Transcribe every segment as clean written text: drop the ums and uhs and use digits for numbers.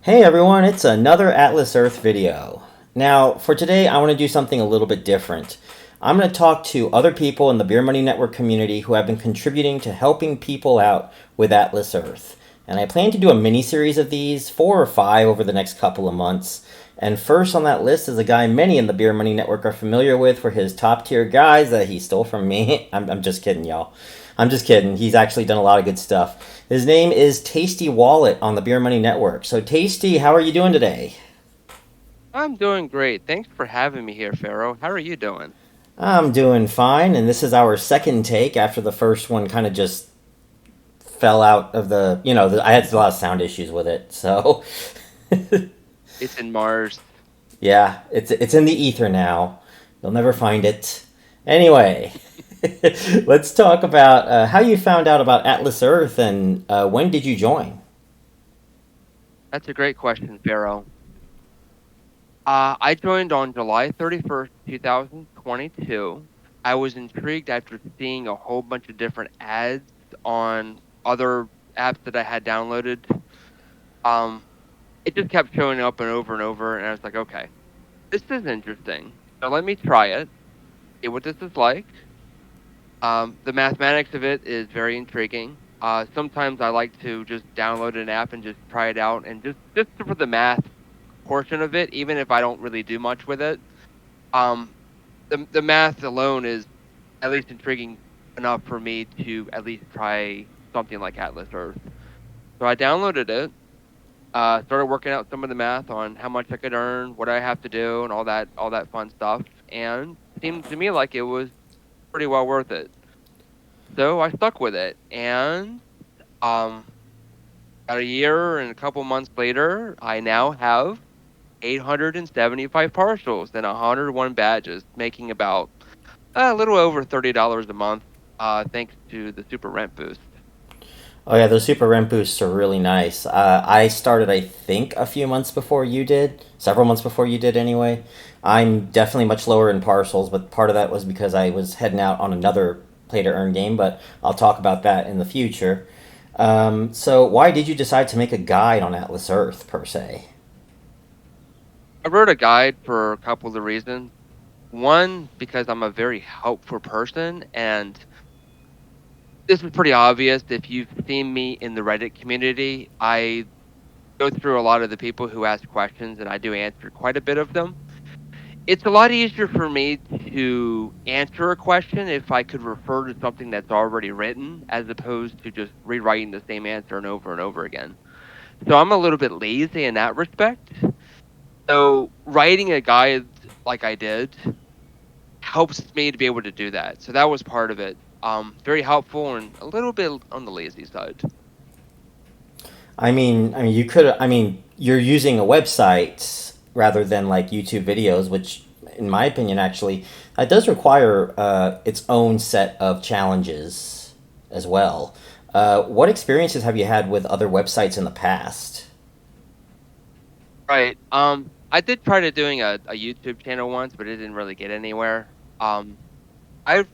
Hey everyone, it's another Atlas Earth video. Now, for today, I want to do something a little bit different. I'm going to talk to other people in the Beer Money Network community who have been contributing to helping people out with Atlas Earth. And I plan to do a mini series of these, 4 or 5 over the next couple of months. And first on that list is a guy many in the Beer Money Network are familiar with for his top tier guys that he stole from me. I'm just kidding, y'all. I'm just kidding. He's actually done a lot of good stuff. His name is TastyWallet on the Beer Money Network. So, Tasty, how are you doing today? I'm doing great. Thanks for having me here, Pharaoh. How are you doing? I'm doing fine, and this is our second take after the first one kind of just fell out of I had a lot of sound issues with it. So, It's in Mars. yeah, it's in the ether now. You'll never find it. Anyway, let's talk about how you found out about Atlas Earth and when did you join? That's a great question, Pharaoh. I joined on July 31st, 2022. I was intrigued after seeing a whole bunch of different ads on other apps that I had downloaded. Um, it just kept showing up and over, and I was like, okay, this is interesting. So let me try it, see what this is like. The mathematics of it is very intriguing. Sometimes I like to just download an app and just try it out, and just for the math portion of it, even if I don't really do much with it. Um, the math alone is at least intriguing enough for me to at least try something like Atlas Earth. So I downloaded it, started working out some of the math on how much I could earn, what I have to do, and all that fun stuff, and it seemed to me like it was pretty well worth it. So I stuck with it, and um, about a year and a couple months later, I now have 875 partials and 101 badges, making about a little over $30 a month, thanks to the super rent boost. Oh yeah, those super rent boosts are really nice. I started, I think, a few months before you did, several months before you did, anyway. I'm definitely much lower in parcels, but part of that was because I was heading out on another play to earn game. But I'll talk about that in the future. So, why did you decide to make a guide on Atlas Earth per se? I wrote a guide for a couple of reasons. One, because I'm a very helpful person, and this is pretty obvious if you've seen me in the Reddit community. I go through a lot of the people who ask questions, and I do answer quite a bit of them. It's a lot easier for me to answer a question if I could refer to something that's already written as opposed to just rewriting the same answer and over again. So I'm a little bit lazy in that respect. So writing a guide like I did helps me to be able to do that. So that was part of it. Very helpful and a little bit on the lazy side. You could. You're using a website rather than like YouTube videos, which, in my opinion, actually, it does require its own set of challenges as well. What experiences have you had with other websites in the past? Right. I did try to doing a YouTube channel once, but it didn't really get anywhere. I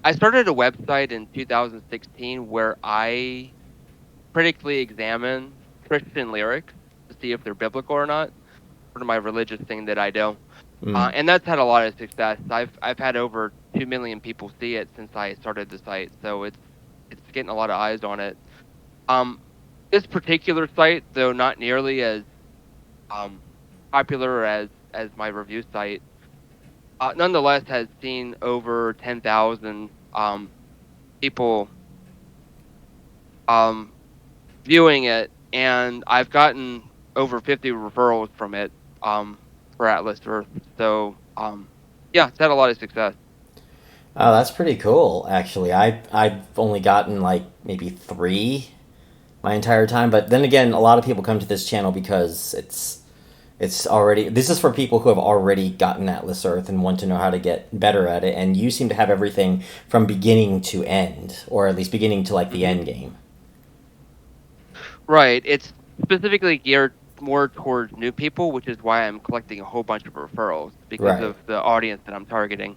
I started a website in 2016 where I critically examine Christian lyrics to see if they're biblical or not. Sort of my religious thing that I do, Mm. and that's had a lot of success. I've had over 2 million people see it since I started the site, so it's getting a lot of eyes on it. Um, this particular site, though not nearly as um popular as my review site, nonetheless has seen over 10,000 people um viewing it, and I've gotten over 50 referrals from it um, for Atlas Earth. So, yeah, it's had a lot of success. Oh, that's pretty cool. Actually, I've only gotten like maybe 3 my entire time, but then again, a lot of people come to this channel because it's already, this is for people who have already gotten Atlas Earth and want to know how to get better at it, and you seem to have everything from beginning to end, or at least beginning to like the Hmm. end game. Right. It's specifically geared more towards new people, which is why I'm collecting a whole bunch of referrals because Right. of the audience that I'm targeting.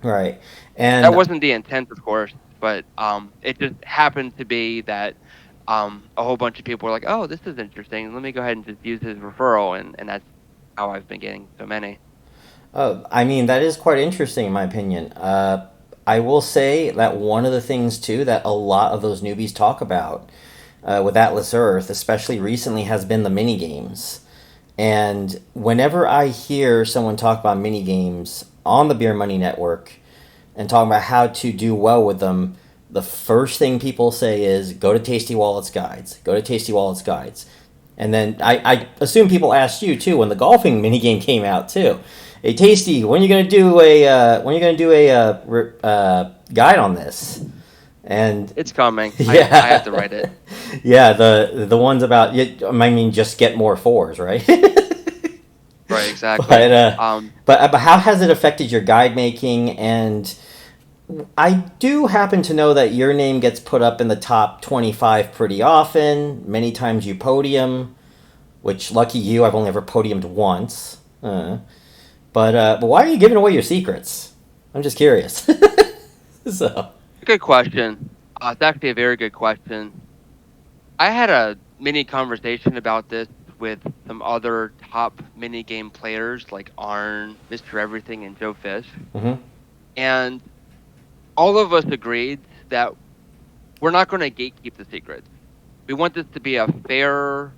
Right. That And wasn't the intent, of course, but it just happened to be that. a whole bunch of people were like, "Oh, this is interesting. Let me go ahead and just use his referral," and that's how I've been getting so many. I mean, that is quite interesting in my opinion. I will say that one of the things too that a lot of those newbies talk about with Atlas Earth, especially recently, has been the mini games. And whenever I hear someone talk about mini games on the Beer Money Network and talking about how to do well with them, the first thing people say is go to Tasty Wallet's guides. Go to Tasty Wallet's guides. And then I assume people asked you too when the golfing minigame came out too. Hey Tasty, when are you gonna do a guide on this? And It's coming. I have to yeah, write it. yeah, the ones about I mean just get more fours, right? Right, exactly. but uh, but how has it affected your guide making? And I do happen to know that your name gets put up in the top 25 pretty often. Many times you podium, which lucky you, I've only ever podiumed once. But why are you giving away your secrets? I'm just curious. So Good question. It's actually a very good question. I had a mini conversation about this with some other top mini game players like Arn, Mr. Everything, and Joe Fish, mhm. and all of us agreed that we're not going to gatekeep the secrets. We want this to be a fair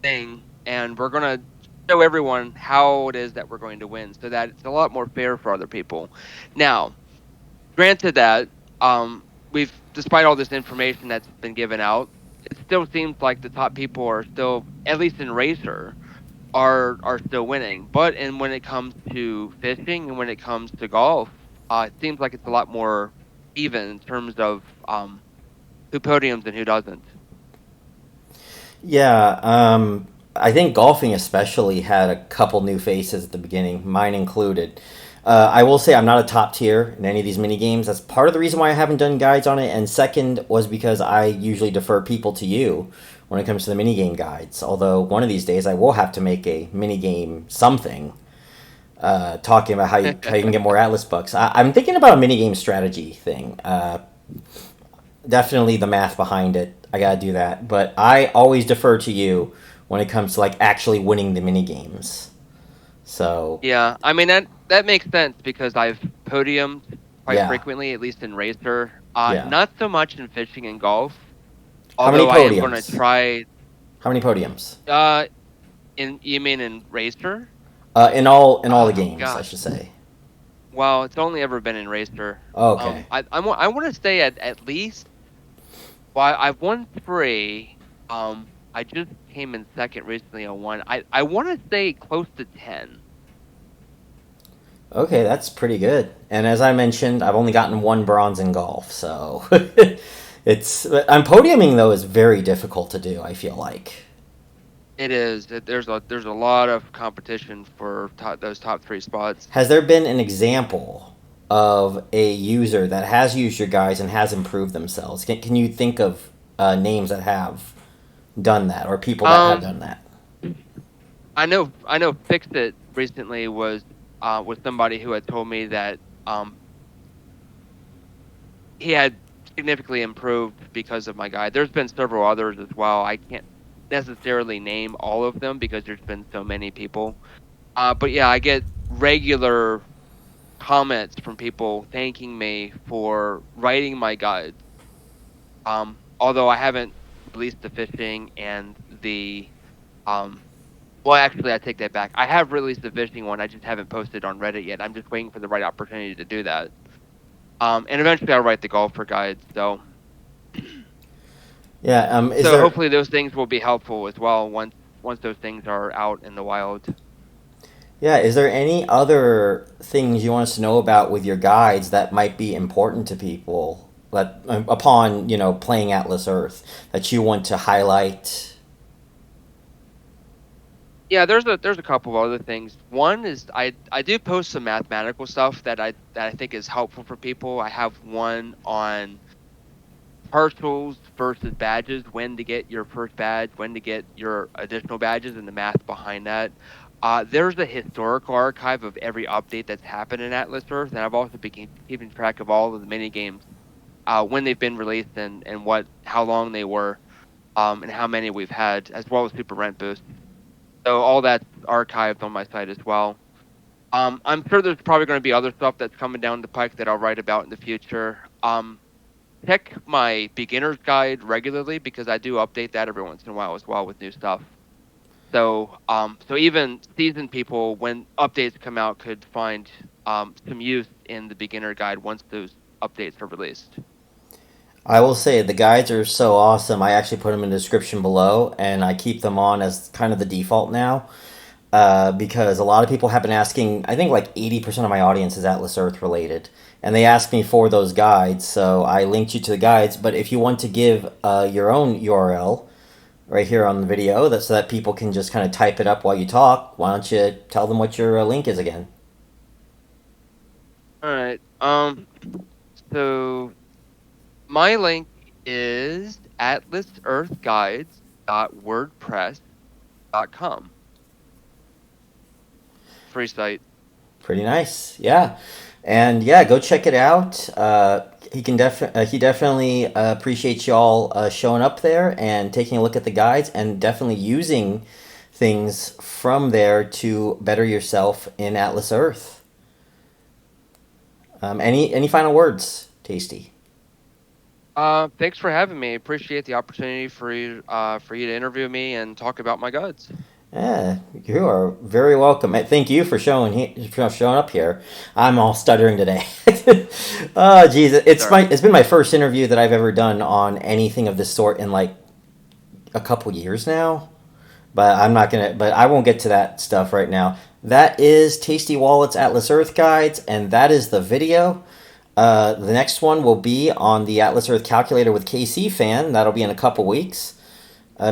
thing, and we're going to show everyone how it is that we're going to win, so that it's a lot more fair for other people. Now, granted that we've, despite all this information that's been given out, it still seems like the top people are still, at least in Racer, are still winning. But and when it comes to fishing and when it comes to golf, it seems like it's a lot more even in terms of who podiums and who doesn't. Yeah, I think golfing especially had a couple new faces at the beginning, mine included. I will say I'm not a top tier in any of these mini games. That's part of the reason why I haven't done guides on it. And second was because I usually defer people to you when it comes to the mini game guides. Although one of these days I will have to make a mini game something talking about how you can get more Atlas bucks. I'm thinking about a mini game strategy thing. Definitely the math behind it. I gotta do that. But I always defer to you when it comes to like actually winning the mini games. So Yeah, I mean that makes sense because I've podiumed quite yeah, frequently, at least in Racer. yeah. Not so much in fishing and golf, How many although I am going to podiums? try. How many podiums? Uh, in you mean in Racer? In all the Oh games, I gosh. should say. Well, it's only ever been in Racer. Okay. I want to stay at least. Well, I've won three. I just came in second recently on one. I want to stay close to 10. Okay, that's pretty good. And as I mentioned, I've only gotten one bronze in golf, so it's. I'm podiuming though is very difficult to do. I feel like. It is. There's a lot of competition for those top three spots. Has there been an example of a user that has used your guys and has improved themselves? Can you think of names that have done that or people that have Um, done that? I know. Fix It recently was somebody who had told me that he had significantly improved because of my guide. There's been several others as well. I can't necessarily name all of them because there's been so many people. But yeah, I get regular comments from people thanking me for writing my guides. Although I haven't released the fishing and the um. Well, actually, I take that back. I have released the fishing one. I just haven't posted on Reddit yet. I'm just waiting for the right opportunity to do that. And eventually I'll write the golfer guide. Yeah. Is So there? hopefully those things will be helpful as well once those things are out in the wild. Yeah. Is there any other things you want us to know about with your guides that might be important to people that upon playing Atlas Earth that you want to highlight? Yeah, there's a couple of other things. One is I do post some mathematical stuff that I think is helpful for people. I have one on partials versus badges, when to get your first badge, when to get your additional badges, and the math behind that. There's a historical archive of every update that's happened in Atlas Earth, and I've also been keeping track of all of the mini games when they've been released and how long they were. and how many we've had, as well as super rent boosts. So all that's archived on my site as well. I'm sure there's probably going to be other stuff that's coming down the pike that I'll write about in the future. Check my beginner's guide regularly because I do update that every once in a while as well with new stuff. So even seasoned people, when updates come out, could find some use in the beginner guide once those updates are released. I will say the guides are so awesome. I actually put them in the description below, and I keep them on as kind of the default now. Because a lot of people have been asking. I think like 80% of my audience is Atlas Earth related, and they ask me for those guides. So I linked you to the guides. But if you want to give your own URL right here on the video, so that people can just kind of type it up while you talk, why don't you tell them what your link is again? All right. So my link is atlasearthguides.wordpress.com. Free site. Pretty nice, yeah, and yeah, go check it out. He definitely appreciates y'all showing up there and taking a look at the guides and definitely using things from there to better yourself in Atlas Earth. Any final words, Tasty? Thanks for having me. Appreciate the opportunity for you to interview me and talk about my guides. Yeah, you are very welcome. Thank you for showing up here. I'm all stuttering today. Oh, geez, it's been my first interview that I've ever done on anything of this sort in like a couple years now. But I'm not gonna. But I won't get to that stuff right now. That is TastyWallet's Atlas Earth guides, and that is the video. The next one will be on the Atlas Earth calculator with KC fan. That'll be in a couple weeks.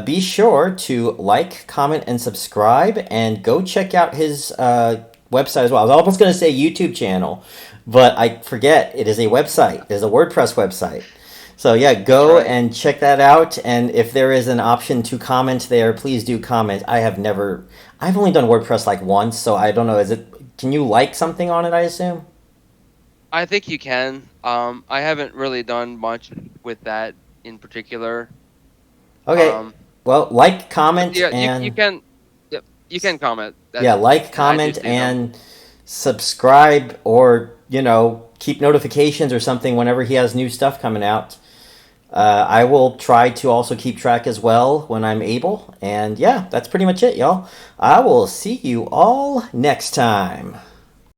Be sure to like, comment, and subscribe, and go check out his website as well. I was almost going to say YouTube channel, but I forget. It is a website. It is a WordPress website. So yeah, go and check that out. And if there is an option to comment there, please do comment. I've only done WordPress like once, so I don't know. Can you like something on it, I assume? I think you can. I haven't really done much with that in particular. Okay. Well, like, comment, Yeah, and you can. Yep, you can comment. yeah, like, comment, and subscribe, or keep notifications or something whenever he has new stuff coming out. I will try to also keep track as well when I'm able. And yeah, that's pretty much it, y'all. I will see you all next time.